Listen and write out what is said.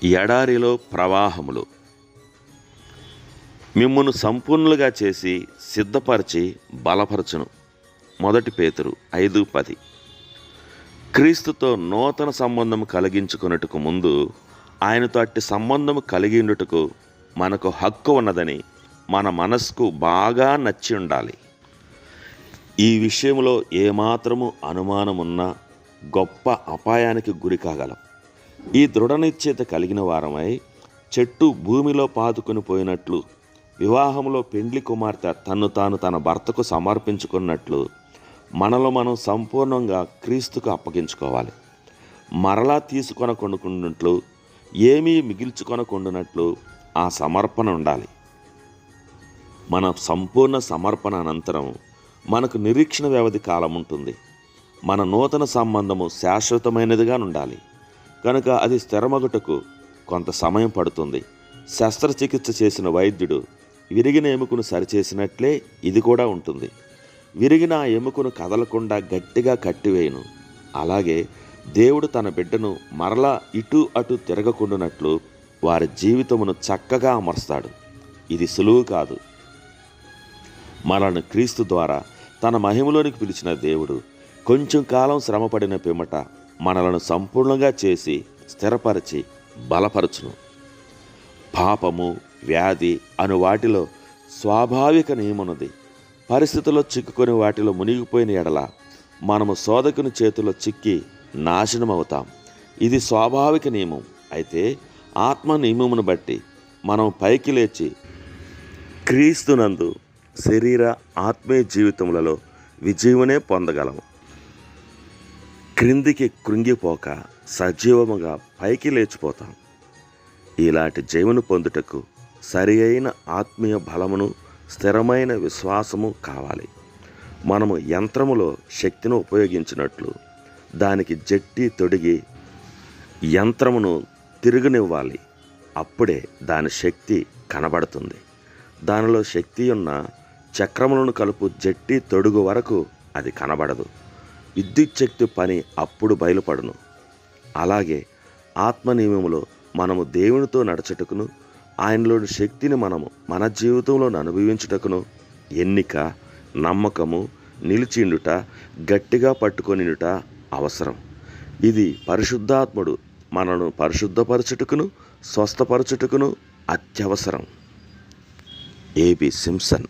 ఎడారిలో ప్రవాహములు మిమ్మును సంపూర్ణులుగా చేసి సిద్ధపరిచి బలపరచును. 1 పేతురు 5:10. క్రీస్తుతో నూతన సంబంధం కలిగించుకున్నట్టుకు ముందు ఆయనతో అట్టి సంబంధం కలిగి ఉండుటకు మనకు హక్కు ఉన్నదని మన మనస్సుకు బాగా నచ్చి ఉండాలి. ఈ విషయంలో ఏమాత్రము అనుమానమున్నా గొప్ప అపాయానికి గురి కాగలం. ఈ దృఢ నిశ్చయత కలిగిన వారమై చెట్టు భూమిలో పాతుకొని పోయినట్లు, వివాహంలో పెండ్లి కుమార్తె తాను తన భర్తకు సమర్పించుకున్నట్లు మనలో మనం సంపూర్ణంగా క్రీస్తుకు అప్పగించుకోవాలి. మరలా తీసుకొనకుండునట్లు, ఏమీ మిగిల్చుకొనకుండునట్లు ఆ సమర్పణ ఉండాలి. మన సంపూర్ణ సమర్పణ అనంతరం మనకు నిరీక్షణ వ్యవధి కాలం ఉంటుంది. మన నూతన సంబంధము శాశ్వతమైనదిగా ఉండాలి కనుక అది స్థిరమగుటకు కొంత సమయం పడుతుంది. శస్త్రచికిత్స చేసిన వైద్యుడు విరిగిన ఎముకను సరిచేసినట్లే ఇది కూడా ఉంటుంది. విరిగిన ఆ ఎముకను కదలకుండా గట్టిగా కట్టివేయును. అలాగే దేవుడు తన బిడ్డను మరలా ఇటు అటు తిరగకుండానట్లు వారి జీవితమును చక్కగా అమర్స్తాడు. ఇది సులువు కాదు. మనల్ని క్రీస్తు ద్వారా తన మహిమలోనికి పిలిచిన దేవుడు కొంచెం కాలం శ్రమపడిన పిమ్మట మనలను సంపూర్ణంగా చేసి స్థిరపరిచి బలపరచును. పాపము, వ్యాధి అను వాటిలో స్వాభావిక నియమమున్నది. పరిస్థితుల్లో చిక్కుకొని వాటిలో మునిగిపోయిన ఎడల మనము శోధకుని చేతిలో చిక్కి నాశనమవుతాం. ఇది స్వాభావిక నియమం. అయితే ఆత్మ నియమమును బట్టి మనం పైకి లేచి క్రీస్తునందు శరీర ఆత్మీయ జీవితములలో విజయమునే పొందగలము. క్రిందికి కృంగిపోక సజీవముగా పైకి లేచిపోతాం. ఇలాంటి జీవను పొందుటకు సరి అయిన ఆత్మీయ బలమును, స్థిరమైన విశ్వాసము కావాలి. మనము యంత్రములో శక్తిని ఉపయోగించినట్లు దానికి జట్టి తొడిగి యంత్రమును తిరుగునివ్వాలి. అప్పుడే దాని శక్తి కనబడుతుంది. దానిలో శక్తి ఉన్న చక్రములను కలుపు జట్టి తొడుగు వరకు అది కనబడదు. విద్యుత్ శక్తి పని అప్పుడు బయలుపడును. అలాగే ఆత్మ నియమములో మనము దేవునితో నడచుటకును, ఆయనలోని శక్తిని మనము మన జీవితంలో అనుభవించుటకును ఎన్నిక, నమ్మకము, నిలిచిండుట, గట్టిగా పట్టుకొనినుట అవసరం. ఇది పరిశుద్ధాత్ముడు మనను పరిశుద్ధపరచుటకును, స్వస్థపరచుటకును అత్యవసరం. A B Simpson.